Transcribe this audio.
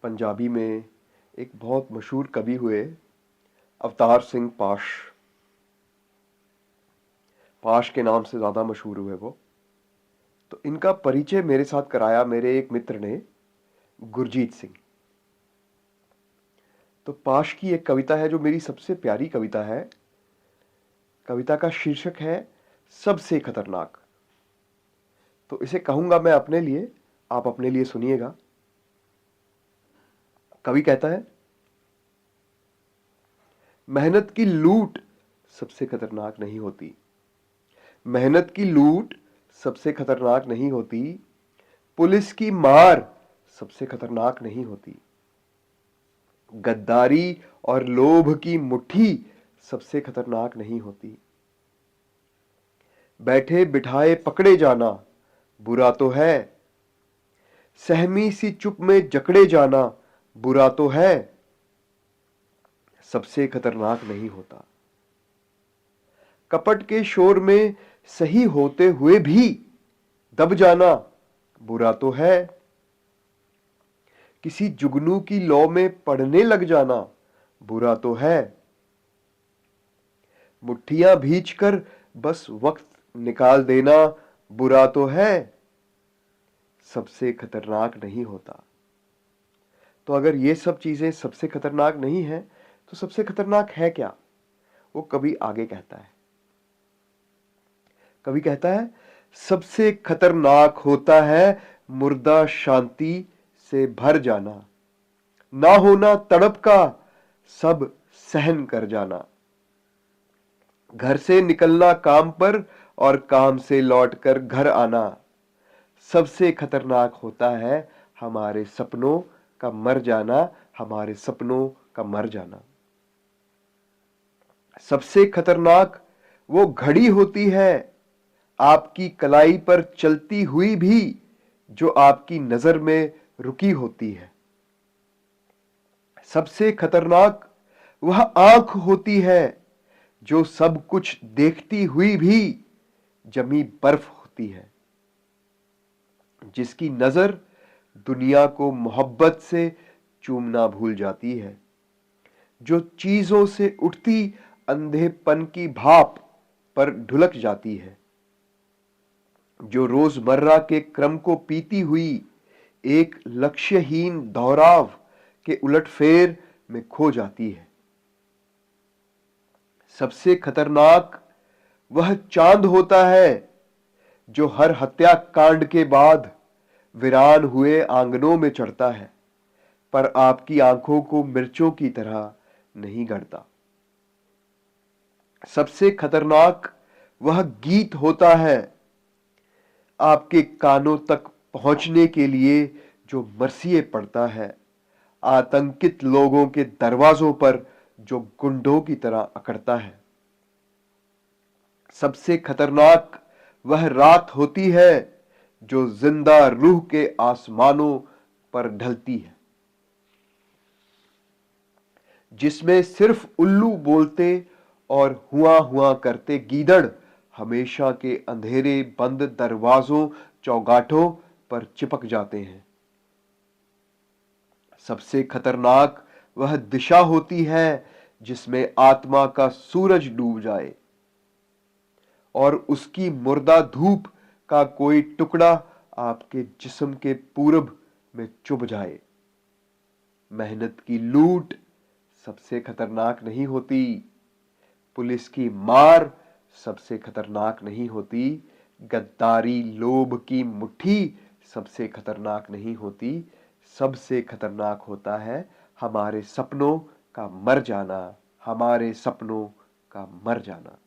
पंजाबी में एक बहुत मशहूर कवि हुए, अवतार सिंह पाश। पाश के नाम से ज़्यादा मशहूर हुए वो। तो इनका परिचय मेरे साथ कराया मेरे एक मित्र ने, गुरजीत सिंह। तो पाश की एक कविता है जो मेरी सबसे प्यारी कविता है। कविता का शीर्षक है सबसे खतरनाक। तो इसे कहूंगा मैं अपने लिए, आप अपने लिए सुनिएगा। कवि कहता है, मेहनत की लूट सबसे खतरनाक नहीं होती। मेहनत की लूट सबसे खतरनाक नहीं होती। पुलिस की मार सबसे खतरनाक नहीं होती। गद्दारी और लोभ की मुट्ठी सबसे खतरनाक नहीं होती। बैठे बिठाए पकड़े जाना बुरा तो है। सहमी सी चुप में जकड़े जाना बुरा तो है। सबसे खतरनाक नहीं होता। कपट के शोर में सही होते हुए भी दब जाना बुरा तो है। किसी जुगनू की लौ में पड़ने लग जाना बुरा तो है। मुट्ठियां भींचकर बस वक्त निकाल देना बुरा तो है। सबसे खतरनाक नहीं होता। तो अगर ये सब चीजें सबसे खतरनाक नहीं है तो सबसे खतरनाक है क्या? वो कवि आगे कहता है। कवि कहता है, सबसे खतरनाक होता है मुर्दा शांति से भर जाना। ना होना तड़प का सब सहन कर जाना। घर से निकलना काम पर और काम से लौटकर घर आना। सबसे खतरनाक होता है हमारे सपनों का मर जाना। हमारे सपनों का मर जाना। सबसे खतरनाक वो घड़ी होती है आपकी कलाई पर चलती हुई भी, जो आपकी नजर में रुकी होती है। सबसे खतरनाक वह आंख होती है जो सब कुछ देखती हुई भी जमी बर्फ होती है। जिसकी नजर दुनिया को मोहब्बत से चूमना भूल जाती है। जो चीजों से उठती अंधेपन की भाप पर ढुलक जाती है। जो रोजमर्रा के क्रम को पीती हुई एक लक्ष्यहीन दोहराव के उलटफेर में खो जाती है। सबसे खतरनाक वह चांद होता है जो हर हत्याकांड के बाद वीरान हुए आंगनों में चढ़ता है, पर आपकी आंखों को मिर्चों की तरह नहीं गढ़ता। सबसे खतरनाक वह गीत होता है आपके कानों तक पहुंचने के लिए जो मरसिए पड़ता है। आतंकित लोगों के दरवाजों पर जो गुंडों की तरह अकड़ता है। सबसे खतरनाक वह रात होती है जो जिंदा रूह के आसमानों पर ढलती है। जिसमें सिर्फ उल्लू बोलते और हुआ हुआ करते गीदड़ हमेशा के अंधेरे बंद दरवाजों चौगाठों पर चिपक जाते हैं। सबसे खतरनाक वह दिशा होती है जिसमें आत्मा का सूरज डूब जाए और उसकी मुर्दा धूप का कोई टुकड़ा आपके जिस्म के पूरब में चुभ जाए। मेहनत की लूट सबसे खतरनाक नहीं होती। पुलिस की मार सबसे खतरनाक नहीं होती। गद्दारी लोभ की मुट्ठी सबसे खतरनाक नहीं होती। सबसे खतरनाक होता है हमारे सपनों का मर जाना। हमारे सपनों का मर जाना।